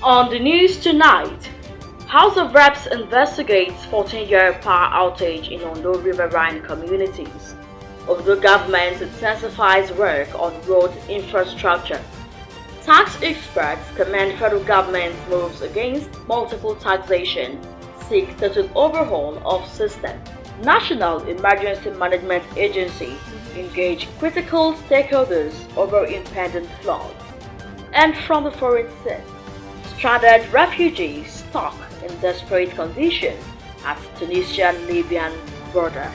On the news tonight, House of Reps investigates 14-year power outage in Ondo riverine communities. Ondo government intensifies work on road infrastructure. Tax experts commend federal government moves against multiple taxation, seek total overhaul of system. National Emergency Management Agency engage critical stakeholders over impending floods. And from the foreign scene, stranded refugees stuck in desperate condition at Tunisian-Libyan border.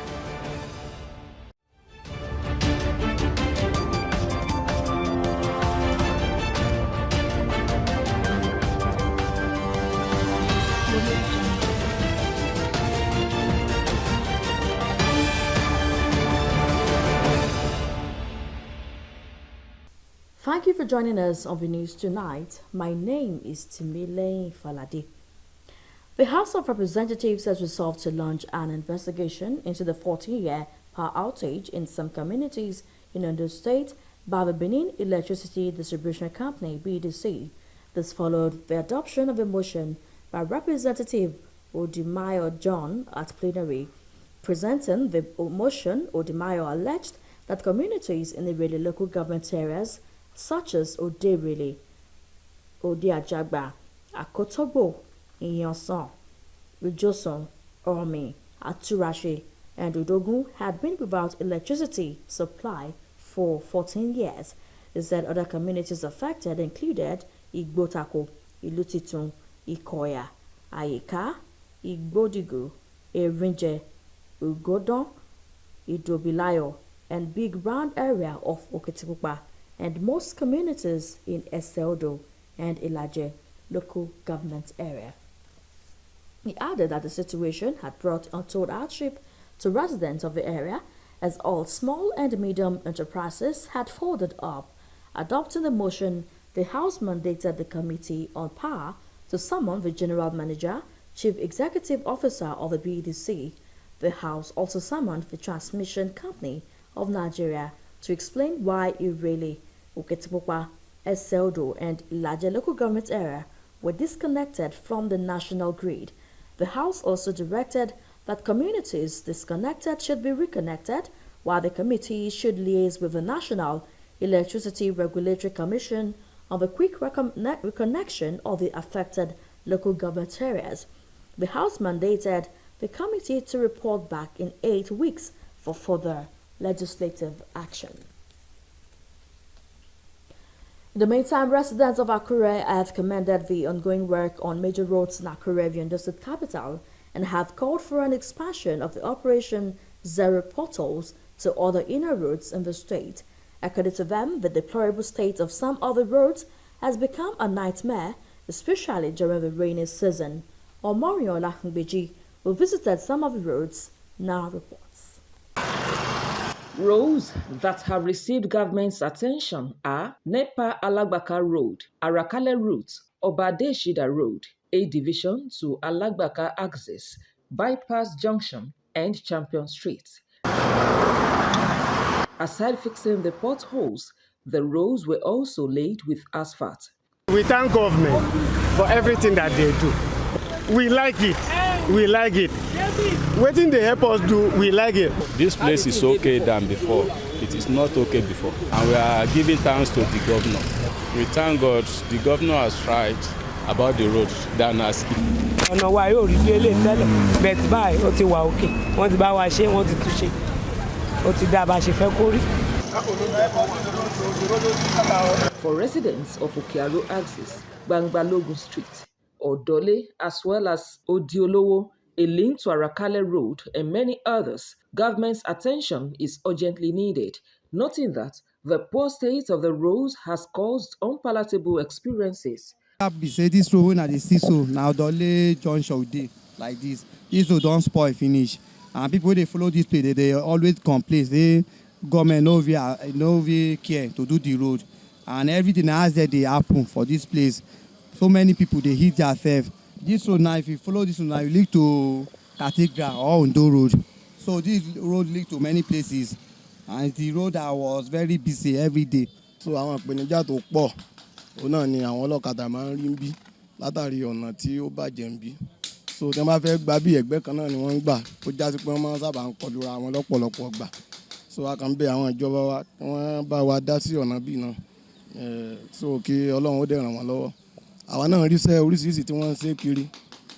Thank you for joining us on the news tonight. My name is Timile Falade. The House of Representatives has resolved to launch an investigation into the 14-year power outage in some communities in Ondo State by the Benin Electricity Distribution Company (BDC). This followed the adoption of a motion by Representative Odimayo John at plenary. Presenting the motion, Odimayo alleged that communities in the Irele local government areas such as Oderele, Odiajagba, Akotogbo, Iyansan, Ujoson, Ormi, Aturashi, and Udogun had been without electricity supply for 14 years. He said other communities affected included Igbotako, Ilutitun, Ikoya, Ayika, Igbodigu, Erinje, Ugodon, Idobilayo, and big round area of Okitipupa, and most communities in Eseldo and Ilaje local government area. He added that the situation had brought untold hardship to residents of the area, as all small and medium enterprises had folded up. Adopting the motion, the House mandated the Committee on Power to summon the General Manager, Chief Executive Officer of the BDC. The House also summoned the Transmission Company of Nigeria to explain why Irele, Okitipupa, Eseldo, and Ilaje local government area were disconnected from the national grid. The House also directed that communities disconnected should be reconnected, while the committee should liaise with the National Electricity Regulatory Commission on the quick reconnection of the affected local government areas. The House mandated the committee to report back in 8 weeks for further legislative action. In the meantime, residents of Akure have commended the ongoing work on major roads in Akure, the Ondo State capital, and have called for an expansion of the Operation Zero Potholes to other inner roads in the state. According to them, the deplorable state of some other roads has become a nightmare, especially during the rainy season. Omorion Olahungbeji, who visited some of the roads, now reports. Roads that have received government's attention are Nepa Alagbaka Road, Arakale Route, Obadeshida Road, A Division to Alagbaka Axis, Bypass Junction, and Champion Street. Aside fixing the potholes, the roads were also laid with asphalt. We thank government for everything that they do. We like it. We like it. Waiting they help us do, we like it. This place is okay than before. It is not okay before. And we are giving thanks to the governor. We thank God the governor has tried about the road than asking. ọ̀nà wa yóò rí bí eléyìí tẹ́lẹ̀ bẹ́ẹ̀ báyìí ó ti wà òkè wọ́n ti bá wa ṣe wọ́n ti tún ṣe ó ti dá bá ṣe fẹ́ kó rí. For residents of Okearo Axis, Bangbalogun Street, Odole, as well as Odiolowo, a link to Arakale Road, and many others, government's attention is urgently needed, noting that the poor state of the roads has caused unpalatable experiences. Say this road when I see so now Odole junction dey like this. This road don't spoil finish, and people they follow this place they always complain. They government no care to do the road, and everything else that they happen for this place. So many people they hit themselves. This road now, if you follow this road now, you lead to Katigra or Ondo Road. So this road lead to many places, and the road that was very busy every day. So àwọn ìpèníjà tó pọ̀ òun náà ni àwọn ọlọ́kadà máa ń rí bí látàrí ọ̀nà tí ó bàjẹ́ ń bí. So tí wọ́n bá fẹ́ gba bí ẹgbẹ́ kan náà ni wọ́n ń gbà ó já sí pé wọ́n máa ń sábà ń kọlu ra wọn lọ́pọ̀lọpọ̀ gbà. So a kàn ń bẹ àwọn ìjọba wa kí wọ́n bá wa dá sí ọ̀nà bí náà so kí Ọlọ́run ó dẹ̀ ràn wọ́n lọ́wọ́. Àwa náà rí iṣẹ́ oríṣiríṣi tí wọ́n ń ṣe kiri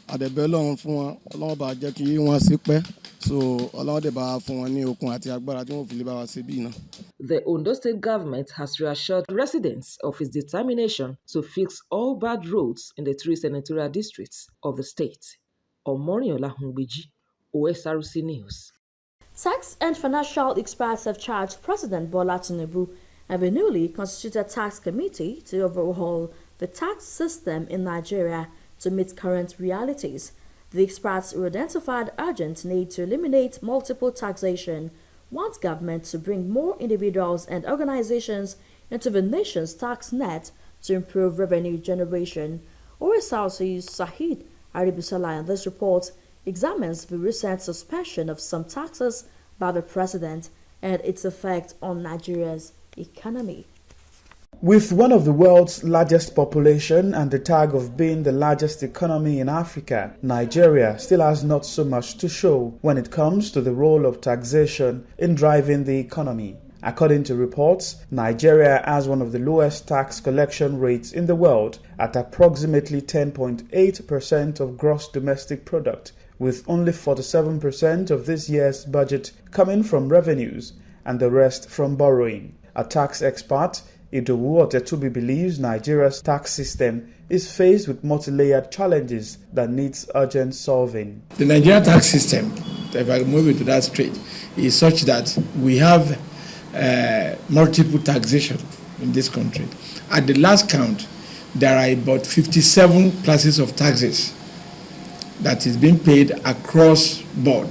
àdẹ̀bẹ̀ Ọlọ́run fún wọn, Ọlọ́run bá jẹ́ kí wọ́n ṣe pẹ́, so Ọlọ́run dẹ̀ bá fún wọn ní okun àti agbára tí wọ́n fi lè bá wa ṣe bí náà. The Ondo State government has reassured residents of its determination to fix all bad roads in the 3 senatorial districts of the state. Omoriola Hungbeji, OSRC News. Tax and financial experts have charged President Bola Tinubu and the newly constituted tax committee to overhaul the tax system in Nigeria to meet current realities. The experts who identified urgent need to eliminate multiple taxation, want government to bring more individuals and organizations into the nation's tax net to improve revenue generation. OSRC's Sahid Aribusala in this report examines the recent suspension of some taxes by the president and its effect on Nigeria's economy. With one of the world's largest population and the tag of being the largest economy in Africa, Nigeria still has not so much to show when it comes to the role of taxation in driving the economy. According to reports, Nigeria has one of the lowest tax collection rates in the world at approximately 10.8% of gross domestic product, with only 47% of this year's budget coming from revenues and the rest from borrowing. A tax expert, Idowu Otetubi, believes Nigeria's tax system is faced with multi-layered challenges that needs urgent solving. The Nigerian tax system, if I move into that straight, is such that we have multiple taxation in this country. At the last count, there are about 57 classes of taxes that is being paid across board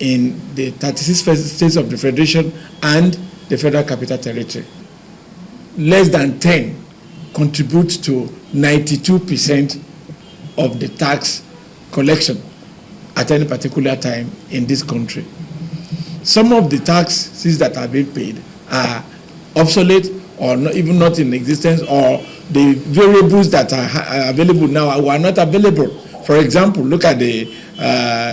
in the 36 states of the Federation and the Federal Capital Territory. Less than 10 contribute to 92% of the tax collection at any particular time in this country. Some of the taxes that are being paid are obsolete or not, even not in existence, or the variables that are available now are not available. For example, look at the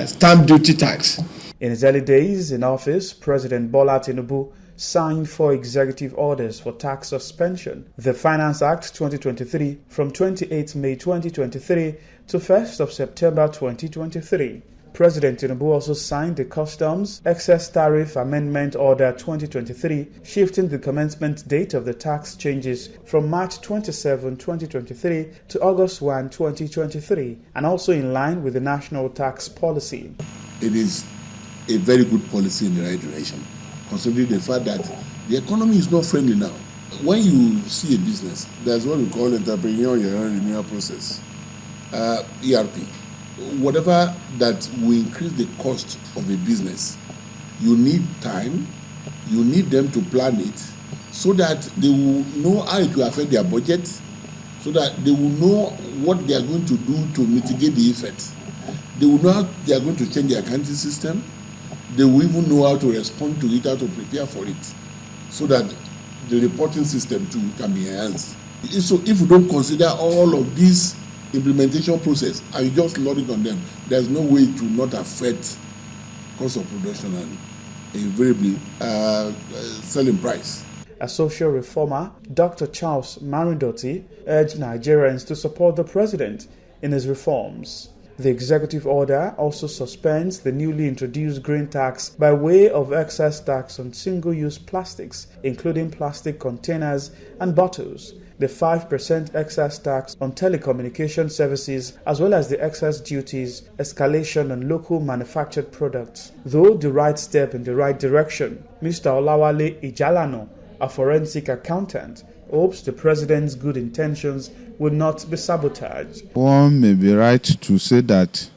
stamp duty tax. In his early days in office, President Bola Tinubu signed 4 executive orders for tax suspension. The Finance Act 2023 from 28 May 2023 to 1st of September 2023. President Tinubu also signed the Customs Excess Tariff Amendment Order 2023, shifting the commencement date of the tax changes from March 27, 2023 to August 1, 2023, and also in line with the national tax policy. It is a very good policy in the right direction, considering the fact that the economy is not friendly now. When you see a business, there's what we call entrepreneurial renewal process, ERP. Whatever that will increase the cost of a business, you need time, you need them to plan it so that they will know how it will affect their budget, so that they will know what they are going to do to mitigate the effect. They will know how they are going to change the accounting system. They will even know how to respond to it, how to prepare for it, so that the reporting system too can be enhanced. So if you don't consider all of these implementation process and you just load it on them, there's no way to not affect cost of production and invariably selling price. A social reformer, Dr. Charles Marindoti, urged Nigerians to support the president in his reforms. The executive order also suspends the newly introduced green tax by way of excess tax on single-use plastics, including plastic containers and bottles, the 5% excess tax on telecommunication services, as well as the excess duties escalation on local manufactured products. Though the right step in the right direction, Mr. Olawale Ijalano, a forensic accountant, hopes the president's good intentions will not be sabotaged. One may be right to say that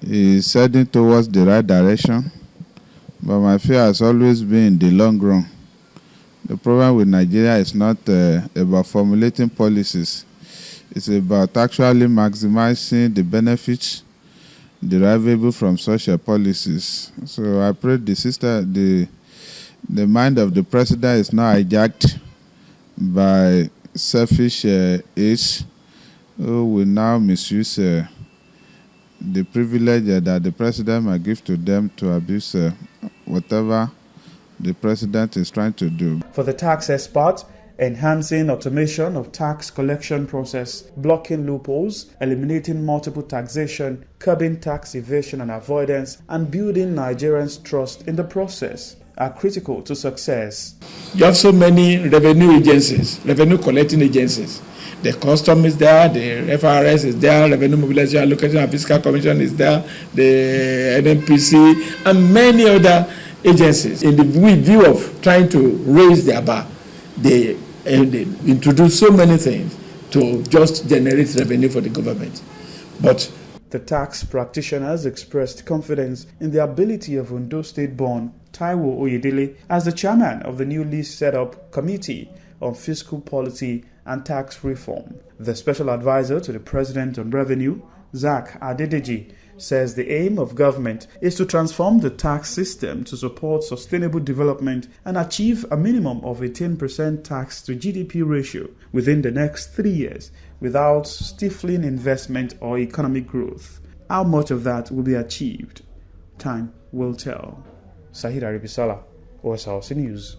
he is heading towards the right direction, but my fear has always been in the long run. The problem with Nigeria is not about formulating policies. It's about actually maximizing the benefits derivable from such policies. So I pray the mind of the president is not hijacked by selfish aids who will now misuse the privilege that the president might give to them to abuse whatever the president is trying to do. For the tax expert, enhancing automation of tax collection process, blocking loopholes, eliminating multiple taxation, curbing tax evasion and avoidance, and building Nigerians' trust in the process are critical to success. You have so many revenue agencies, revenue collecting agencies. The custom is there, the FRS is there, Revenue Mobilization Allocation and Fiscal Commission is there, the NNPC, and many other agencies. In the view of trying to raise their bar, they introduce so many things to just generate revenue for the government. But the tax practitioners expressed confidence in the ability of Ondo State-born Taiwo Oyedele as the chairman of the newly set up Committee on Fiscal Policy and Tax Reform. The special advisor to the President on Revenue, Zach Adedeji, says the aim of government is to transform the tax system to support sustainable development and achieve a minimum of a 10% tax to GDP ratio within the next 3 years without stifling investment or economic growth. How much of that will be achieved? Time will tell. Sahid Aribisala, OSRC News.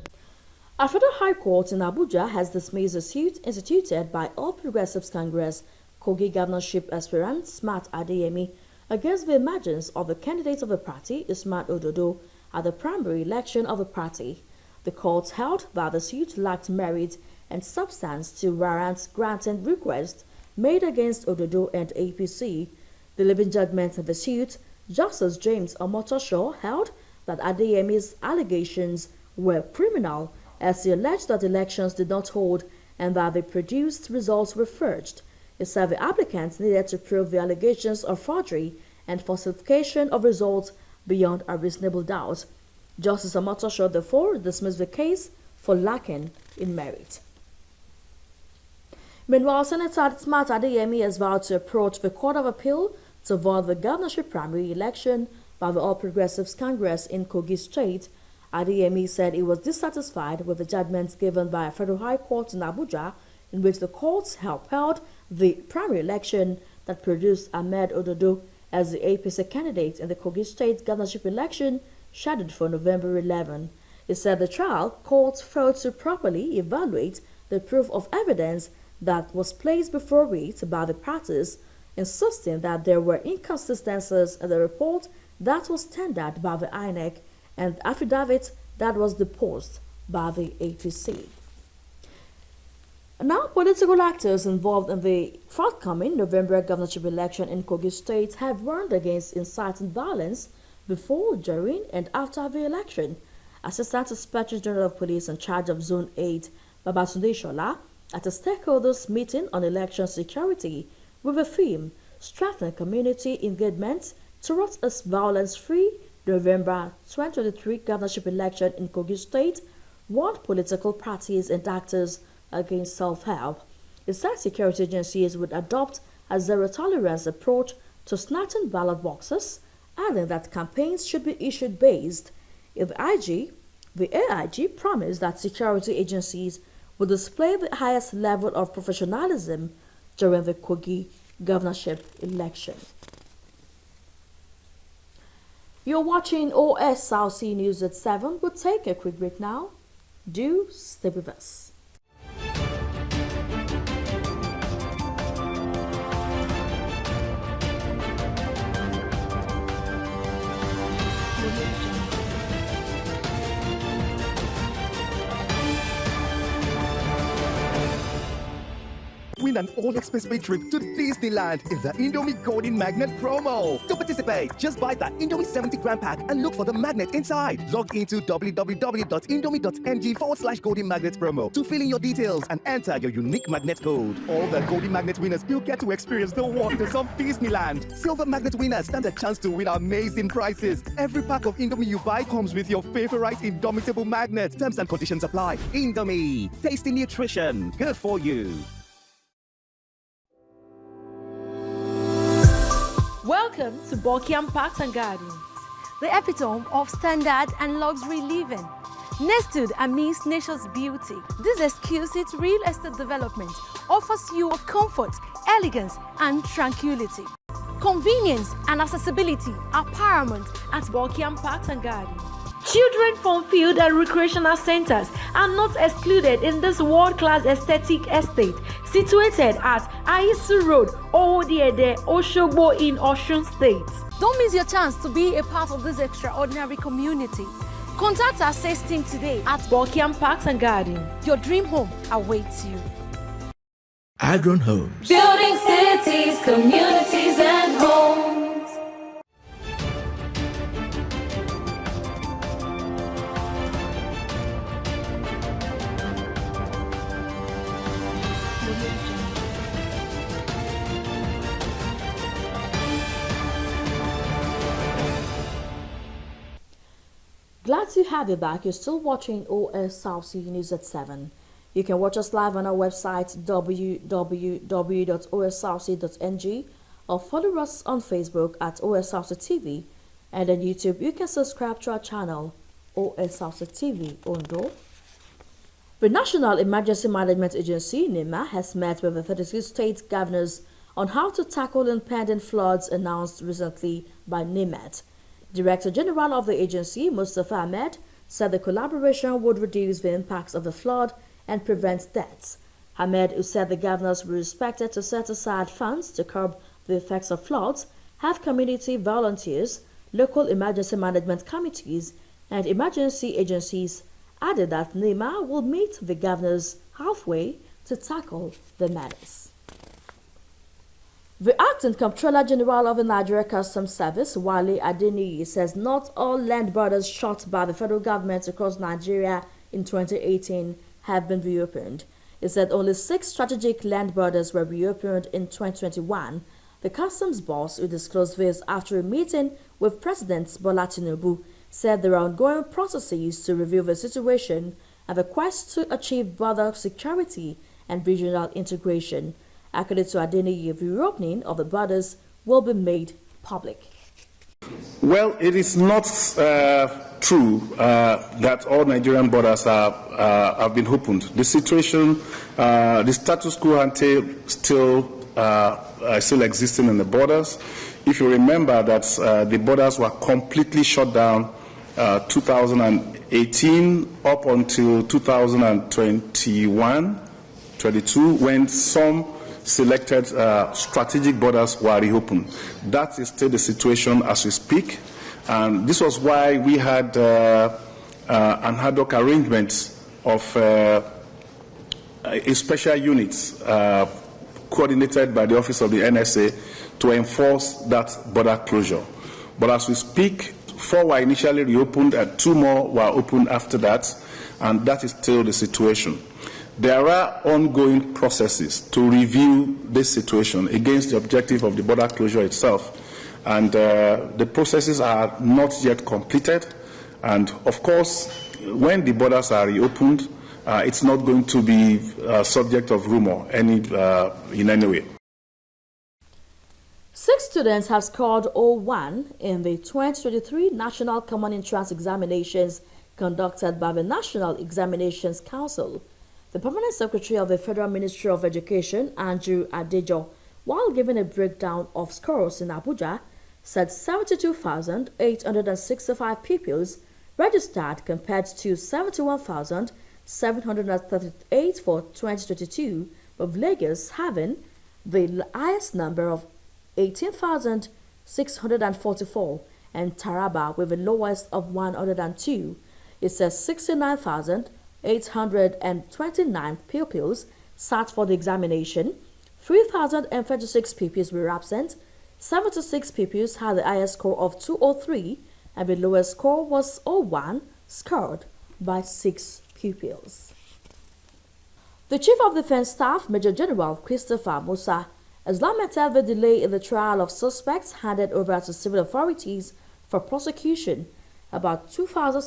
A federal high court in Abuja has dismissed a suit instituted by All Progressives Congress Kogi governorship aspirant Smart Adeyemi against the emergence of the candidate of the party, Smart Ododo, at the primary election of the party. The court held that the suit lacked merit and substance to warrant granting request made against Ododo and APC. The living judgment of the suit, Justice James Omotosho, held that Adeyemi's allegations were criminal as he alleged that elections did not hold and that the produced results were forged. He said the applicants needed to prove the allegations of forgery and falsification of results beyond a reasonable doubt. Justice Omotosho therefore dismissed the case for lacking in merit. Meanwhile, Senator Smart Adeyemi has vowed to approach the Court of Appeal to avoid the governorship primary election by the All Progressives Congress in Kogi State. Adeyemi said he was dissatisfied with the judgments given by a federal high court in Abuja, in which the courts upheld the primary election that produced AHMED Ododo as the APC candidate in the Kogi State governorship election scheduled for November 11. He said the trial court failed to properly evaluate the proof of evidence that was placed before it by the parties, insisting that there were inconsistencies in the report that was tendered by the INEC and affidavit that was deposed by the APC. Now, political actors involved in the forthcoming November governorship election in Kogi State have warned against inciting violence before, during, and after the election. Assistant Inspector General of Police in charge of Zone 8, Babatunde Shola, at a stakeholders meeting on election security with a theme, Strengthen Community Engagement towards a violence-free November 2023 governorship election in Kogi State, warned political parties and actors against self-help. It said security agencies would adopt a zero-tolerance approach to snatching ballot boxes, adding that campaigns should be issued based. The AIG promised that security agencies would display the highest level of professionalism during the Kogi governorship election. You're watching OSRC News at 7. We'll take a quick break now. Do stay with us. Win an all-expense-paid trip to Disneyland in the Indomie Golden Magnet promo. To participate, just buy the Indomie 70-gram pack and look for the magnet inside. Log into www.indomie.ng/Golden Magnet promo to fill in your details and enter your unique magnet code. All the Golden Magnet winners will get to experience the wonders of Disneyland. Silver Magnet winners stand a chance to win amazing prizes. Every pack of Indomie you buy comes with your favorite indomitable magnet. Terms and conditions apply. Indomie, tasty nutrition, good for you. Welcome to Bokiam Parks and Gardens, the epitome of standard and luxury living. Nested amidst nature's beauty, this exquisite real estate development offers you of comfort, elegance, and tranquility. Convenience and accessibility are paramount at Bokiam Parks and Gardens. Children from field and recreational centers are not excluded in this world-class aesthetic estate situated at Aisu Road, Owodiede, Oshogbo in Osun State. Don't miss your chance to be a part of this extraordinary community. Contact our sales team today at Bokiam Parks and Garden. Your dream home awaits you. Agron Homes. Building cities, communities, and homes. Glad to have you back. You're still watching OSRC News at 7. You can watch us live on our website www.osrc.ng or follow us on Facebook at OSRC TV, and on YouTube you can subscribe to our channel OSRC TV Ondo. The National Emergency Management Agency NEMA has met with the 36 state governors on how to tackle impending floods announced recently by NEMAT. Director General of the agency, Mustafa Ahmed, said the collaboration would reduce the impacts of the flood and prevent deaths. Ahmed, who said the governors were expected to set aside funds to curb the effects of floods, have community volunteers, local emergency management committees, and emergency agencies, added that NEMA will meet the governors halfway to tackle the matters. The Acting Comptroller General of the Nigeria Customs Service, Wale Adeniyi, says not all land borders shut by the federal government across Nigeria in 2018 have been reopened. He said only 6 strategic land borders were reopened in 2021. The customs boss, who disclosed this after a meeting with President Bola Tinubu, said there are ongoing processes to review the situation and the quest to achieve border security and regional integration. According to Adeniyi, the reopening of the borders will be made public. Well, it is not true that all Nigerian borders have been opened. The situation, the status quo ante still existing in the borders. If you remember that the borders were completely shut down 2018 up until 2021-22, when some selected strategic borders were reopened. That is still the situation as we speak, and this was why we had an ad hoc arrangement of a special unit coordinated by the Office of the NSA to enforce that border closure. But as we speak, 4 were initially reopened and 2 more were opened after that, and that is still the situation. There are ongoing processes to review this situation against the objective of the border closure itself, and the processes are not yet completed. And of course, when the borders are reopened, it's not going to be subject of rumor in any way. 6 students have scored 01 in the 2023 National Common Entrance Examinations conducted by the National Examinations Council. The Permanent Secretary of the Federal Ministry of Education, Andrew Adejo, while giving a breakdown of scores in Abuja, said 72,865 pupils registered compared to 71,738 for 2022, with Lagos having the highest number of 18,644 and Taraba with the lowest of 102. It says 69,829 pupils sat for the examination, 3,036 pupils were absent, 76 pupils had the highest score of 203, and the lowest score was 01, scored by 6 pupils. The Chief of Defense Staff, Major General Christopher MUSA, has lamented the delay in the trial of suspects handed over to civil authorities for prosecution. About 2,000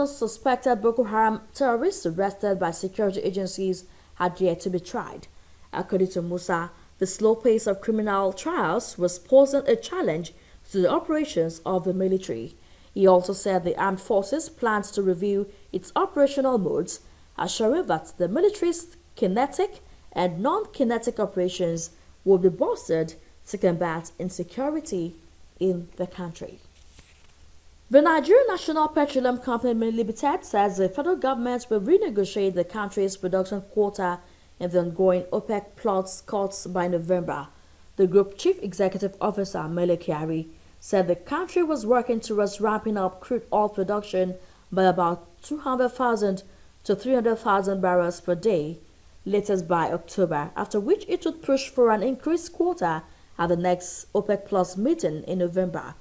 suspected Boko Haram terrorists arrested by security agencies had yet to be tried. According to MUSA, the slow pace of criminal trials was posing a challenge to the operations of the military. He also said the armed forces plans to review its operational modes, assuring that the military's kinetic and non-kinetic operations will be bolstered to combat insecurity in the country. The Nigerian National Petroleum Company Limited says the federal government will renegotiate the country's production quota in the ongoing OPEC Plus cuts by November. The group chief executive officer, Mele Kyari, said the country was working towards ramping up crude oil production by about 200,000 to 300,000 barrels per day, latest by October, after which it would push for an increased quota at the next OPEC Plus meeting in November.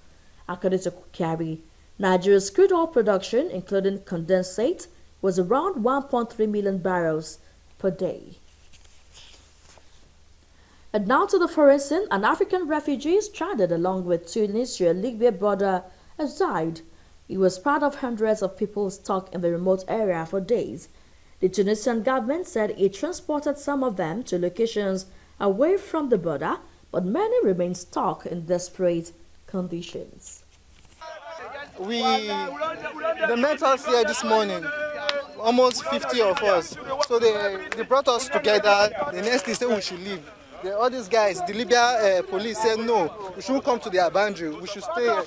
According to Kyari, Nigeria's crude oil production, including condensate, was around 1.3 million barrels per day. And now to the foreign scene. An African refugee stranded along with Tunisia-Libya border has died. He was part of hundreds of people stuck in the remote area for days. The Tunisian government said it transported some of them to locations away from the border, but many remain stuck in desperate conditions. They met us here this morning, almost 50 of us. So they brought us together. The next day said we should leave. All these guys, the Libya police said no, we shouldn't come to their boundary, we should stay here.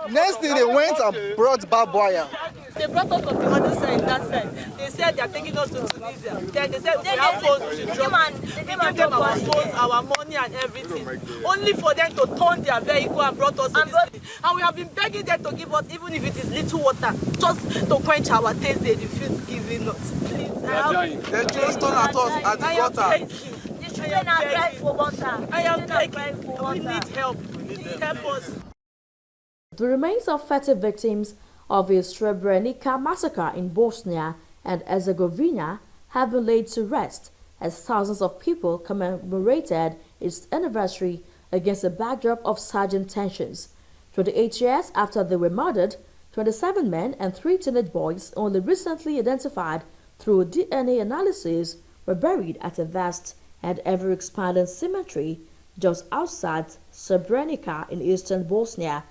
Next day they went and brought barbed wire. They brought us on the other side, that side. They said they are taking us to Tunisia. Then they said we have phones, we should drop. We gave them our phones, our money and everything. Only for them to turn their vehicle and brought us to this place. And we have been begging them to give us, even if it is little water, just to quench our taste they refuse giving us. Please, they just turn at us at the gutter. I am begging. We need help. Help us. The remains of 30 victims of the Srebrenica massacre in Bosnia and Herzegovina have been laid to rest as thousands of people commemorated its anniversary against a backdrop of surging tensions. 28 years after they were murdered, 27 men and 3 teenage boys, only recently identified through DNA analysis, were buried at a vast and ever-expanding cemetery just outside Srebrenica in eastern Bosnia.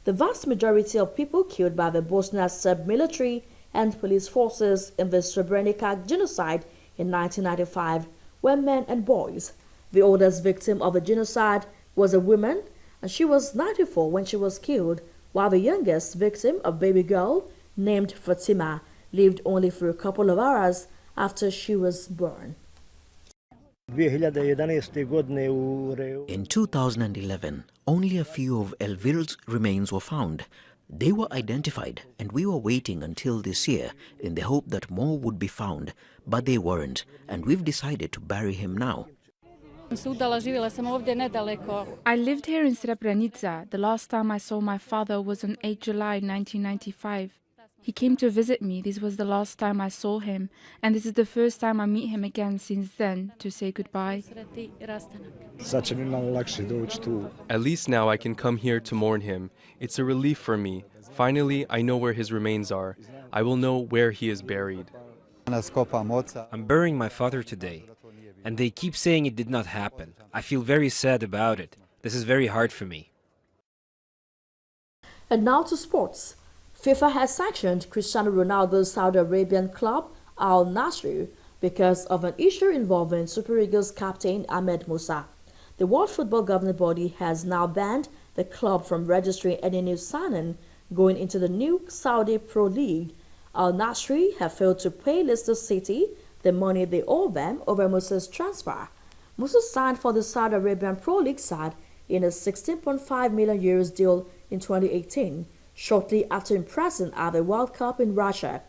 The vast majority of people killed by the Bosnian Serb military and police forces in the Srebrenica genocide in 1995 were men and boys. The oldest victim of the genocide was a woman, and she was 94 when she was killed, while the youngest victim, a baby girl named Fatima, lived only for a couple of hours after she was born. In 2011, only a few of Elvir's remains were found. They were identified, and we were waiting until this year in the hope that more would be found, but they weren't, and we've decided to bury him now. I lived here in Srebrenica. The last time I saw my father was on 8 July 1995. He came to visit me. This was the last time I saw him, and this is the first time I meet him again since then to say goodbye. At least now I can come here to mourn him. It's a relief for me. Finally, I know where his remains are. I will know where he is buried. I'm burying my father today, and they keep saying it did not happen. I feel very sad about it. This is very hard for me. And now to sports. FIFA has sanctioned Cristiano Ronaldo's Saudi Arabian club Al Nassr because of an issue involving Super Eagles captain AHMED MUSA. The World Football Governing Body has now banned the club from registering any new signing going into the new Saudi Pro League. Al Nassr have failed to pay Leicester City the money they owe them over Musa's transfer. Musa signed for the Saudi Arabian Pro League side in a €16.5 million deal in 2018. Shortly after impressing at the World Cup in Russia.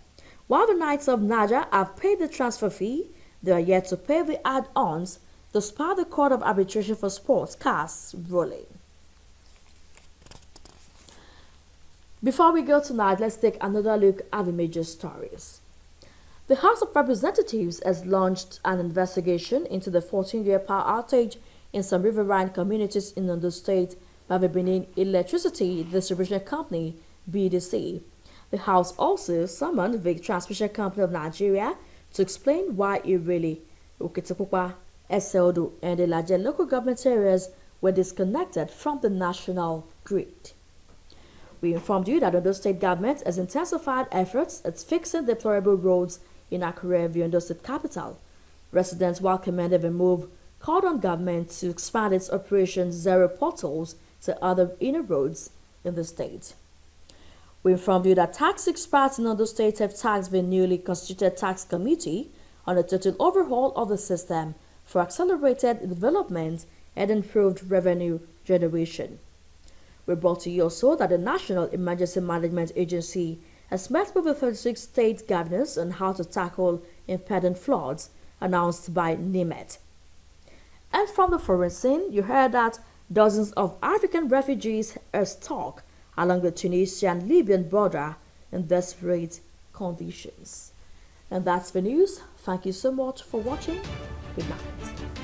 While the Knights of Naja have paid the transfer fee, they are yet to pay the add-ons, despite the Court of Arbitration for Sports CAS ruling. Before we go tonight, let's take another look at the major stories. The House of Representatives has launched an investigation into the 14-year power outage in some riverine communities in Ondo State by the Benin Electricity Distribution Company, BDC. The House also summoned the Transmission Company of Nigeria to explain why Irele, Okitipupa, Eseodo, and the larger local government areas were disconnected from the national grid. We informed you that Ondo State government has intensified efforts at fixing deplorable roads in Akure, the Ondo State capital. Residents welcomed the move, called on government to expand its Operation Zero potholes to other inner roads in the state. We informed you that tax experts in Ondo State have tasked the newly constituted tax committee on a total overhaul of the system for accelerated development and improved revenue generation. We brought to you also that the National Emergency Management Agency has met with the 36 state governors on how to tackle impending floods announced by NIMET. And from the foreign scene, you heard that dozens of African refugees are stuck along the Tunisian-Libyan border in desperate conditions. And that's the news. Thank you so much for watching. Good night.